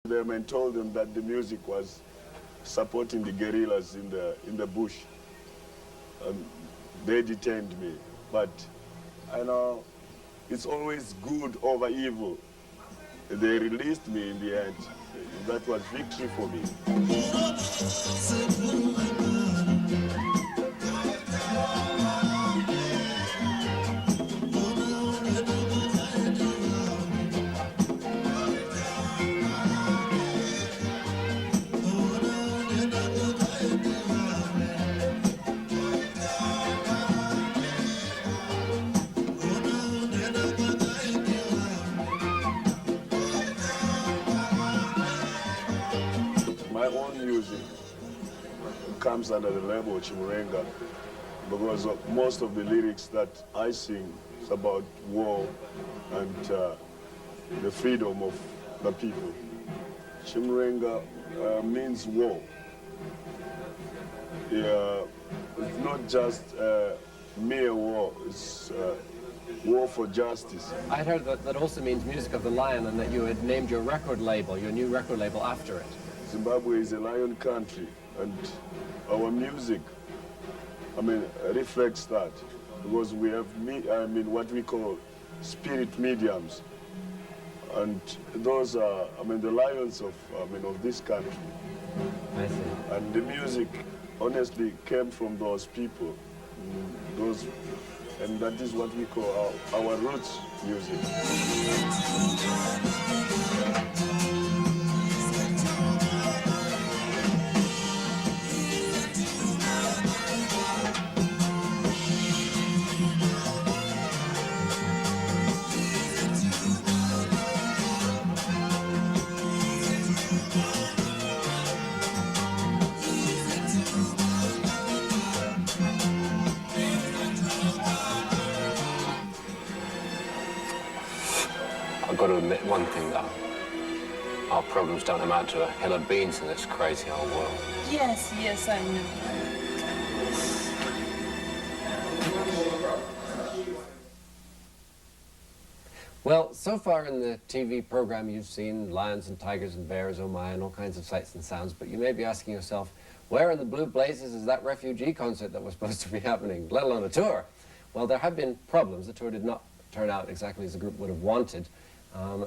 them and told them that the music was supporting the guerrillas in the bush. And they detained me. But I know it's always good over evil. They released me in the end. That was victory for me. My own music comes under the label Chimurenga because most of the lyrics that I sing is about war and the freedom of the people. Chimurenga means war. Yeah, it's not just mere war, it's war for justice. I'd heard that that also means Music of the Lion and that you had named your record label, your new record label, after it. Zimbabwe is a lion country, and our music, reflects that, because we have, what we call spirit mediums, and those are, the lions of this country. I see. And the music, honestly, came from those people, and that is what we call our roots music. I've got to admit one thing, though. Our problems don't amount to a hill of beans in this crazy old world. Yes, yes, I know. Well, so far in the TV program you've seen lions and tigers and bears, oh my, and all kinds of sights and sounds, but you may be asking yourself, where in the blue blazes is that refugee concert that was supposed to be happening, let alone a tour? Well, there have been problems. The tour did not turn out exactly as the group would have wanted.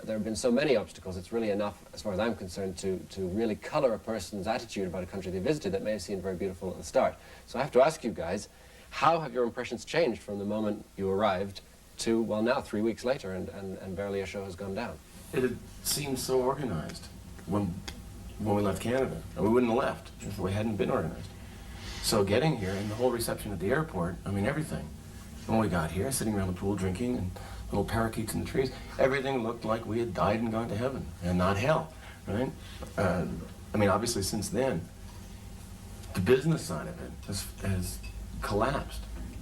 There have been so many obstacles, it's really enough, as far as I'm concerned, to really color a person's attitude about a country they visited that may have seemed very beautiful at the start. So I have to ask you guys, how have your impressions changed from the moment you arrived to, well, now 3 weeks later, and barely a show has gone down? It had seemed so organized when we left Canada, and we wouldn't have left if we hadn't been organized. So getting here and the whole reception at the airport, everything. When we got here, sitting around the pool drinking and little parakeets in the trees, everything looked like we had died and gone to heaven and not hell, right? Obviously since then, the business side of it has collapsed.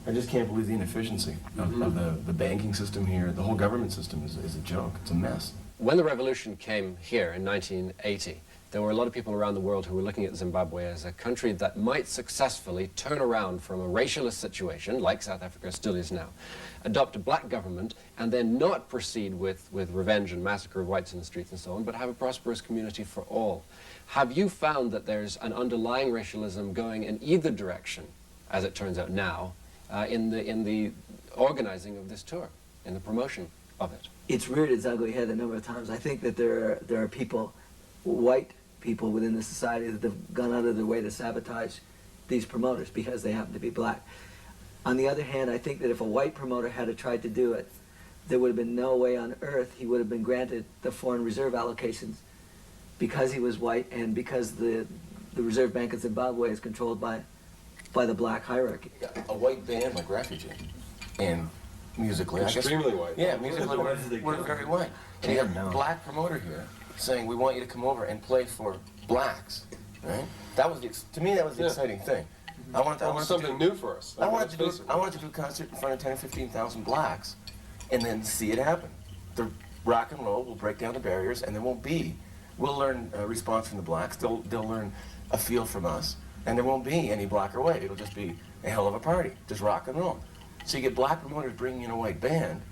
I just can't believe the inefficiency of the banking system here. The whole government system is a joke. It's a mess. When the revolution came here in 1980, there were a lot of people around the world who were looking at Zimbabwe as a country that might successfully turn around from a racialist situation, like South Africa still is now, adopt a black government, and then not proceed with revenge and massacre of whites in the streets and so on, but have a prosperous community for all. Have you found that there's an underlying racialism going in either direction, as it turns out now, in the organizing of this tour, in the promotion of it? It's reared its ugly head a number of times. I think that there are people, white people within the society, that have gone out of their way to sabotage these promoters because they happen to be black. On the other hand, I think that if a white promoter had tried to do it, there would have been no way on earth he would have been granted the foreign reserve allocations, because he was white and because the Reserve Bank of Zimbabwe is controlled by the black hierarchy. A white band like Refugee, and musically, extremely white. Yeah, musically we're very white. And you have a black promoter here saying, we want you to come over and play for blacks, right? That was to me, that was the exciting thing. I wanted something new for us. I wanted to do a concert in front of 10 or 15,000 blacks, and then see it happen. The rock and roll will break down the barriers, and we'll learn a response from the blacks. They'll learn a feel from us, and there won't be any black or white. It'll just be a hell of a party, just rock and roll. So you get black promoters bringing in a white band,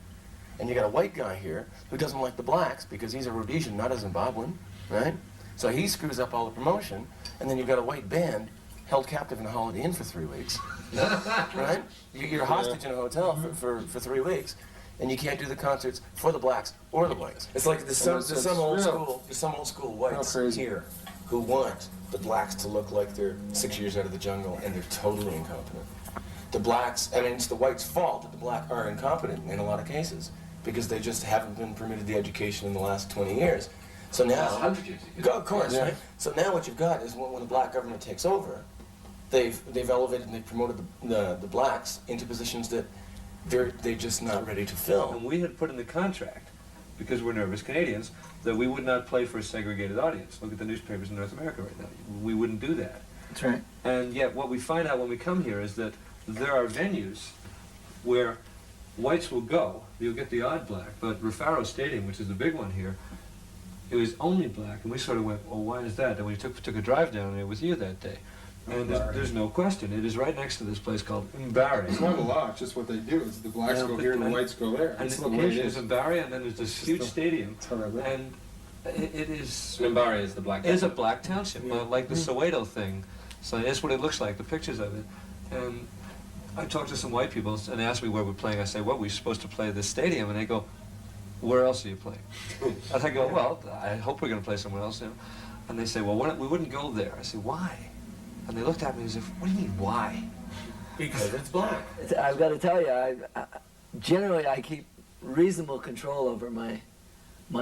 and you got a white guy here who doesn't like the blacks because he's a Rhodesian, not a Zimbabwean, right? So he screws up all the promotion, and then you've got a white band held captive in a Holiday Inn for 3 weeks, right? You're hostage in a hotel for 3 weeks, and you can't do the concerts for the blacks or the whites. It's like there's some old school whites here who want the blacks to look like they're 6 years out of the jungle, and they're totally incompetent. The blacks, I mean, it's the whites' fault that the black are incompetent in a lot of cases, because they just haven't been permitted the education in the last 20 years. So now, 100 years ago. of course, right? So now what you've got is when the black government takes over, they've elevated and they've promoted the blacks into positions that they're just not ready to fill. And we had put in the contract, because we're nervous Canadians, that we would not play for a segregated audience. Look at the newspapers in North America right now. We wouldn't do that. That's right. And yet what we find out when we come here is that there are venues where whites will go. You'll get the odd black, but Rufaro Stadium, which is the big one here, it was only black, and we sort of went, "Oh, why is that?" And we took a drive down there with you that day, and there's no question. It is right next to this place called Mbari. It's not a law, it's just what they do. Is the blacks go here and the whites go there. And That's the the way it location is. is Mbari, and then there's this huge stadium, That's how they live. and it is Mimbari is the black. it is a black township, like the Soweto thing. So that's what it looks like, the pictures of it. And I talked to some white people and they asked me where we're playing. I say, "Well, we're supposed to play this stadium," and they go, "Where else are you playing?" And I go, "Well, I hope we're going to play somewhere else." You know? And they say, "Well, we wouldn't go there." I say, "Why?" And they looked at me as if, "What do you mean, why?" Because it's black. I've got to tell you, generally I keep reasonable control over my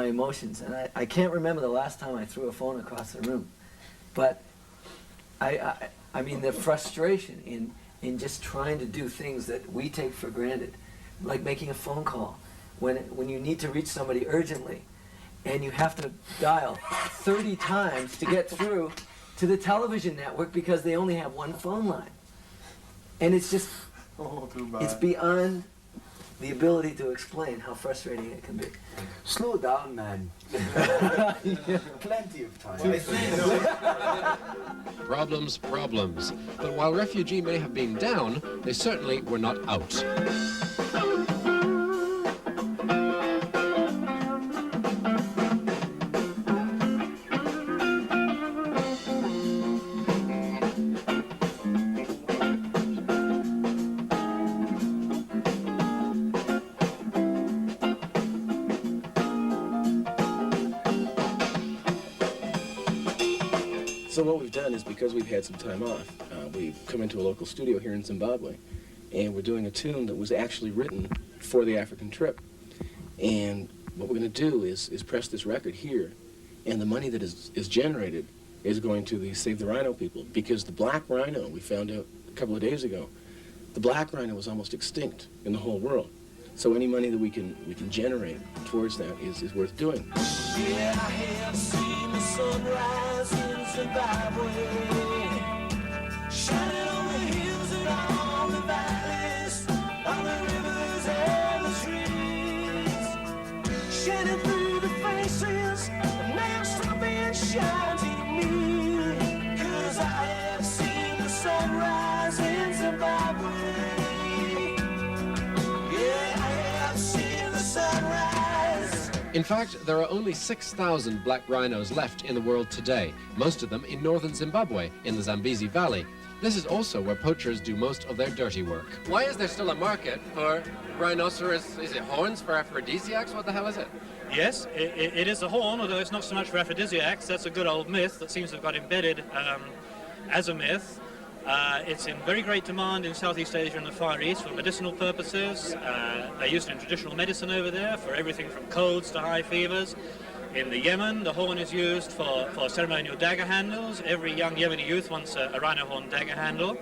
emotions, and I can't remember the last time I threw a phone across the room. But I mean the frustration in just trying to do things that we take for granted, like making a phone call when you need to reach somebody urgently, and you have to dial 30 times to get through to the television network because they only have one phone line. And it's just, it's beyond the ability to explain how frustrating it can be. Slow down, man. Plenty of time. Problems. But while refugee may have been down, they certainly were not out. So what we've done is, because we've had some time off, we've come into a local studio here in Zimbabwe, and we're doing a tune that was actually written for the African trip. And what we're going to do is press this record here, and the money that is generated is going to the Save the Rhino people, because the black rhino, we found out a couple of days ago, the black rhino was almost extinct in the whole world. So any money that we can generate towards that is worth doing. Yeah, I have seen the sunrise in Zimbabwe, shining on the hills and all the valleys, on the rivers and the trees, shining through the faces, and now something shines in me, 'cause I have seen the sunrise in Zimbabwe. Yeah, I have seen the sunrise. In fact, there are only 6,000 black rhinos left in the world today, most of them in northern Zimbabwe, in the Zambezi Valley. This is also where poachers do most of their dirty work. Why is there still a market for rhinoceros, is it horns for aphrodisiacs? What the hell is it? Yes, it is a horn, although it's not so much for aphrodisiacs. That's a good old myth that seems to have got embedded as a myth. It's in very great demand in Southeast Asia and the Far East for medicinal purposes. They use it in traditional medicine over there for everything from colds to high fevers. In the Yemen, the horn is used for ceremonial dagger handles. Every young Yemeni youth wants a rhino horn dagger handle.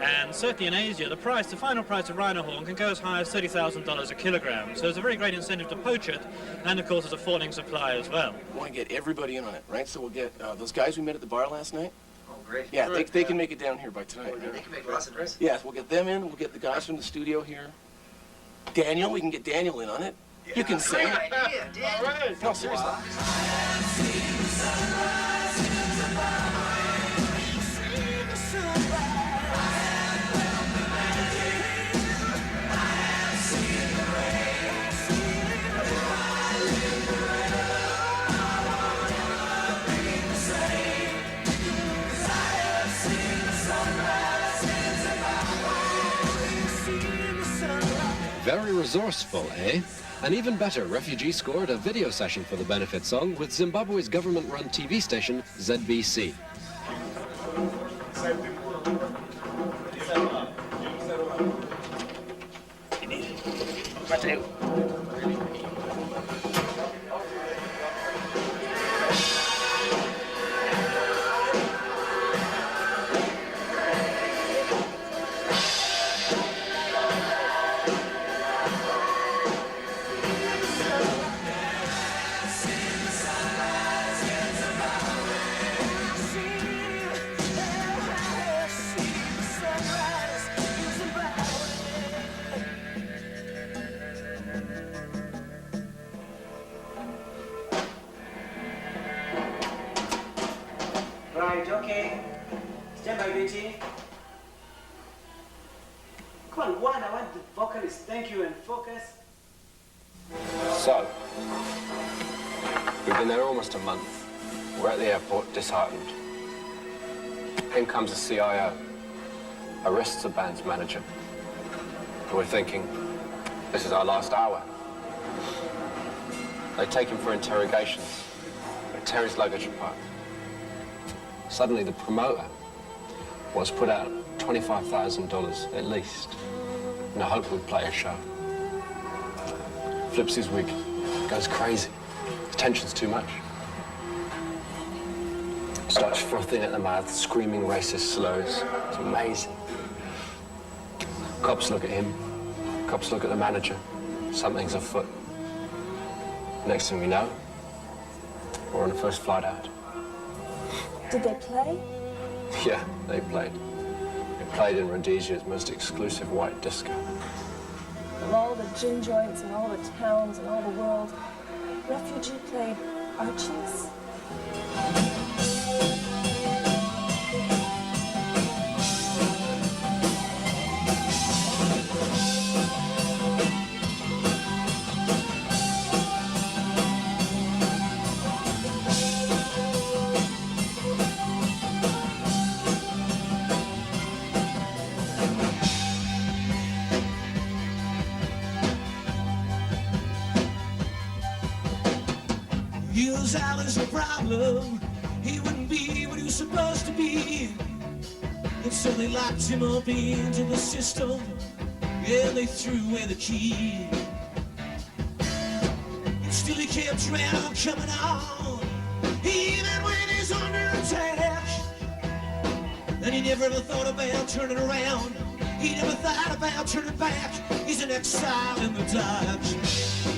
And certainly in Asia, the final price of rhino horn can go as high as $30,000 a kilogram. So there's a very great incentive to poach it, and of course there's a falling supply as well. We want to get everybody in on it, right? So we'll get those guys we met at the bar last night. Oh, great. Yeah, they can make it down here by tonight. They can make lots of drinks. Yes, we'll get them in. We'll get the guys from the studio here. Daniel, we can get Daniel in on it. You can sing. Great idea, Dan. No, seriously. Very resourceful, eh? And even better, Refugee scored a video session for the benefit song with Zimbabwe's government-run TV station, ZBC. Right, okay. Stand by, Betty. Come on, one, I want the vocalist. Thank you, and focus. So, we've been there almost a month. We're at the airport, disheartened. In comes the CIO, arrests the band's manager. And we're thinking, this is our last hour. They take him for interrogations. They tear his luggage apart. Suddenly, the promoter wants to put out $25,000 at least in the hope we'd play a show. Flips his wig, goes crazy. The tension's too much. Starts frothing at the mouth, screaming racist slurs. It's amazing. Cops look at him. Cops look at the manager. Something's afoot. Next thing we know, we're on the first flight out. Did they play? Yeah, they played. They played in Rhodesia's most exclusive white disco. Of all the gin joints and all the towns and all the world, Refugee played Archie's. Use Al is a problem. He wouldn't be what he was supposed to be. And so they locked him up into the system. Yeah, they threw away the key. And still he kept round coming on, even when he's under attack. And he never ever thought about turning around. He never thought about turning back. He's an exile in the dark.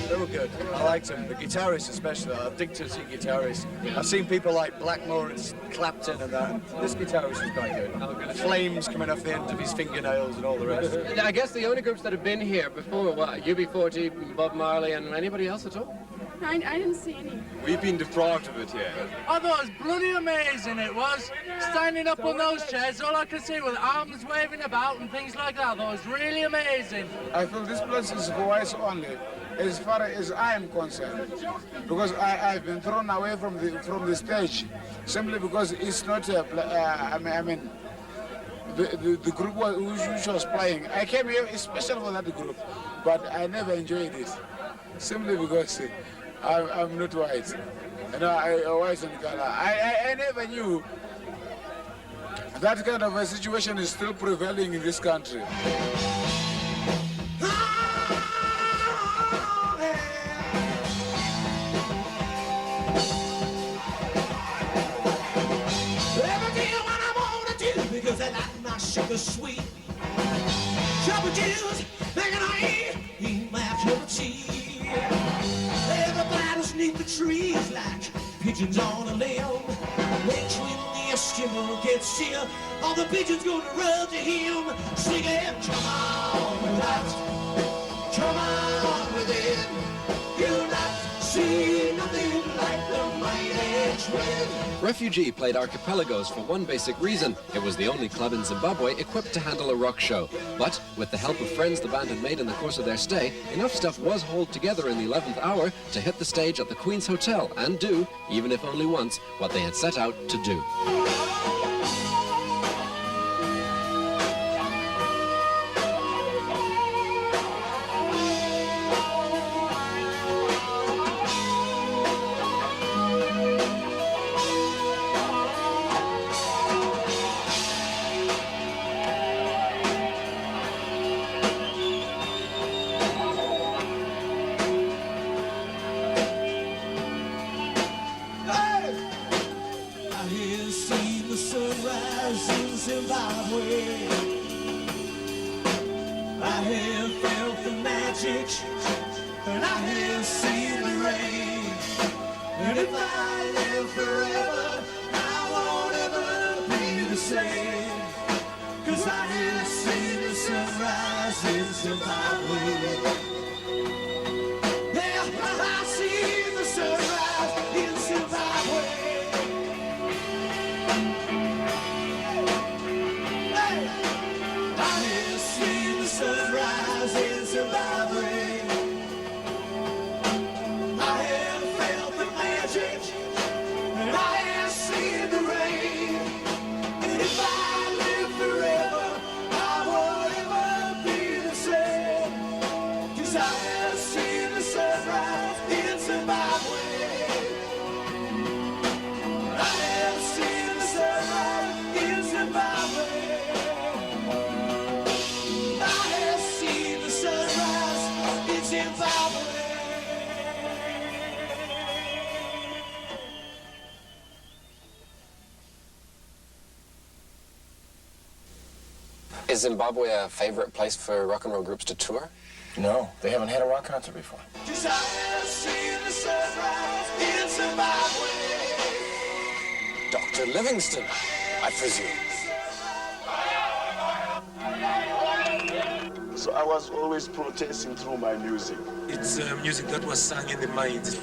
They were good. I liked them. The guitarists especially. I dig to see guitarists. I've seen people like Blackmore and Clapton and that. This guitarist is quite good. Flames coming off the end of his fingernails and all the rest. I guess the only groups that have been here before, what, UB40, Bob Marley, and anybody else at all? I didn't see any. We've been deprived of it here. I thought it was bloody amazing, it was. Standing up on those chairs, all I could see was arms waving about and things like that. I thought it was really amazing. I feel this place is for whites only, as far as I am concerned, because I've been thrown away from the stage simply because it's not a. The group which was playing. I came here especially for that group, but I never enjoyed it simply because I'm not white. You know, I'm white in color. I never knew that kind of a situation is still prevailing in this country. Because I like my sugar sweet. Trouble juice, making I eat my cup of tea. Everybody's neath the trees like pigeons on a limb. Which when the Eskimo gets here, all the pigeons gonna run to him, singing, come on with that, come on with it. You'll not see nothing like the mighty twin. Refugee played Archipelagos for one basic reason. It was the only club in Zimbabwe equipped to handle a rock show. But with the help of friends the band had made in the course of their stay, enough stuff was hauled together in the 11th hour to hit the stage at the Queen's Hotel and do, even if only once, what they had set out to do. sunrise in Zimbabwe. I have felt the magic, and I have seen the rain. And if I live forever, I won't ever be the same. 'Cause I have seen the sunrise in Zimbabwe. Yeah, I see the sunrise in Zimbabwe. Hey, I have seen the sunrise in Zimbabwe. I have felt the magic, and I have seen the rain. And if I live forever, I won't ever be the same. 'Cause I have seen the sunrise in Zimbabwe. I have seen the sunrise in Zimbabwe. I have seen the sunrise in Zimbabwe. Is Zimbabwe a favorite place for rock and roll groups to tour? No, they haven't had a rock concert before. 'Cause I have seen the sunrise in Zimbabwe. Dr. Livingston, I presume. So I was always protesting through my music. It's music that was sung in the mind.